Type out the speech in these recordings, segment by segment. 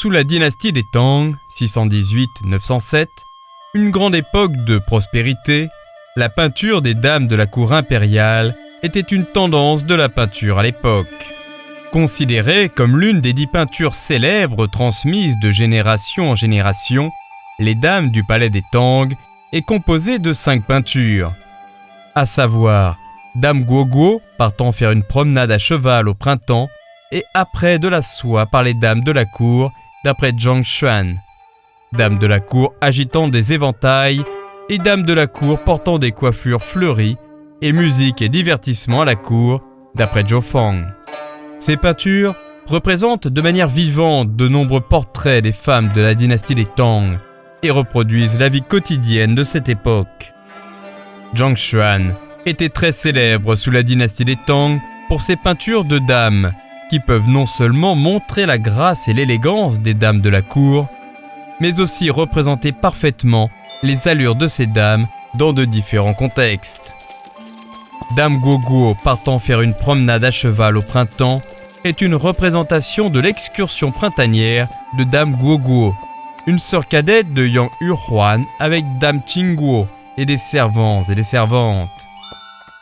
Sous la dynastie des Tang, 618-907, une grande époque de prospérité, la peinture des dames de la cour impériale était une tendance de la peinture à l'époque. Considérée comme l'une des 10 peintures célèbres transmises de génération en génération, les dames du palais des Tang est composée de 5 peintures, à savoir Dame Guoguo partant faire une promenade à cheval au printemps et après de la soie par les dames de la cour d'après Zhang Xuan, Dame de la cour agitant des éventails et Dame de la cour portant des coiffures fleuries et musique et divertissement à la cour d'après Zhou Fang. Ces peintures représentent de manière vivante de nombreux portraits des femmes de la dynastie des Tang et reproduisent la vie quotidienne de cette époque. Zhang Xuan était très célèbre sous la dynastie des Tang pour ses peintures de dames qui peuvent non seulement montrer la grâce et l'élégance des dames de la cour, mais aussi représenter parfaitement les allures de ces dames dans de différents contextes. Dame Guoguo partant faire une promenade à cheval au printemps est une représentation de l'excursion printanière de Dame Guoguo, une sœur cadette de Yang Yuhuan avec Dame Qingguo et des servants et des servantes.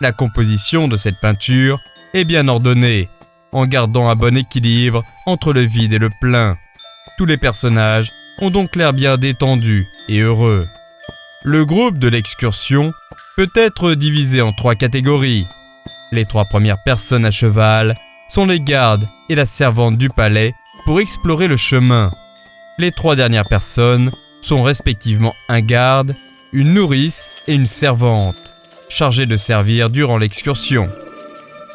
La composition de cette peinture est bien ordonnée, en gardant un bon équilibre entre le vide et le plein. Tous les personnages ont donc l'air bien détendus et heureux. Le groupe de l'excursion peut être divisé en 3 catégories. Les 3 premières personnes à cheval sont les gardes et la servante du palais pour explorer le chemin. Les 3 dernières personnes sont respectivement un garde, une nourrice et une servante, chargées de servir durant l'excursion.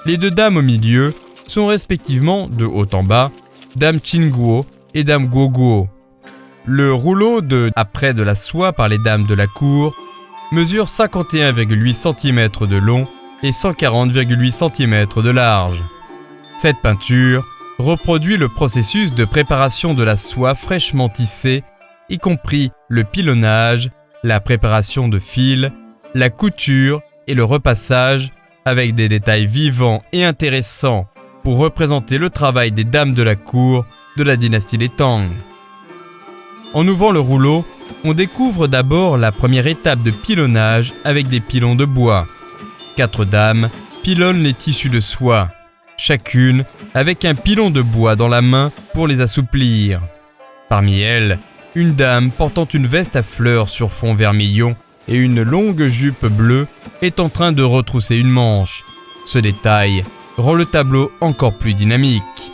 Les 2 dames au milieu sont respectivement, de haut en bas, Dame Qingguo et Dame Guoguo. Le rouleau de après de la soie par les dames de la cour mesure 51,8 cm de long et 140,8 cm de large. Cette peinture reproduit le processus de préparation de la soie fraîchement tissée, y compris le pilonnage, la préparation de fils, la couture et le repassage, avec des détails vivants et intéressants pour représenter le travail des dames de la cour de la dynastie des Tang. En ouvrant le rouleau, on découvre d'abord la première étape de pilonnage avec des pilons de bois. 4 dames pilonnent les tissus de soie, chacune avec un pilon de bois dans la main pour les assouplir. Parmi elles, une dame portant une veste à fleurs sur fond vermillon et une longue jupe bleue est en train de retrousser une manche. Ce détail rend le tableau encore plus dynamique.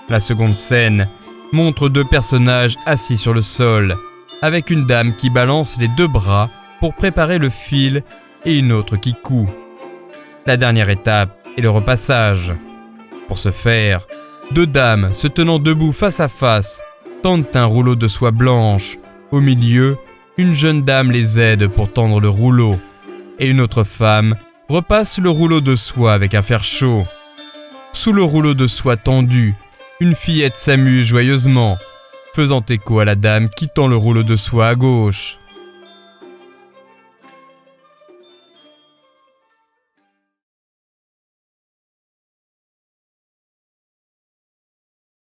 La seconde scène montre 2 personnages assis sur le sol, avec une dame qui balance les 2 bras pour préparer le fil et une autre qui coud. La dernière étape est le repassage. Pour ce faire, 2 dames se tenant debout face à face tendent un rouleau de soie blanche. Au milieu, une jeune dame les aide pour tendre le rouleau, et une autre femme repasse le rouleau de soie avec un fer chaud. Sous le rouleau de soie tendu, une fillette s'amuse joyeusement, faisant écho à la dame qui tend le rouleau de soie à gauche.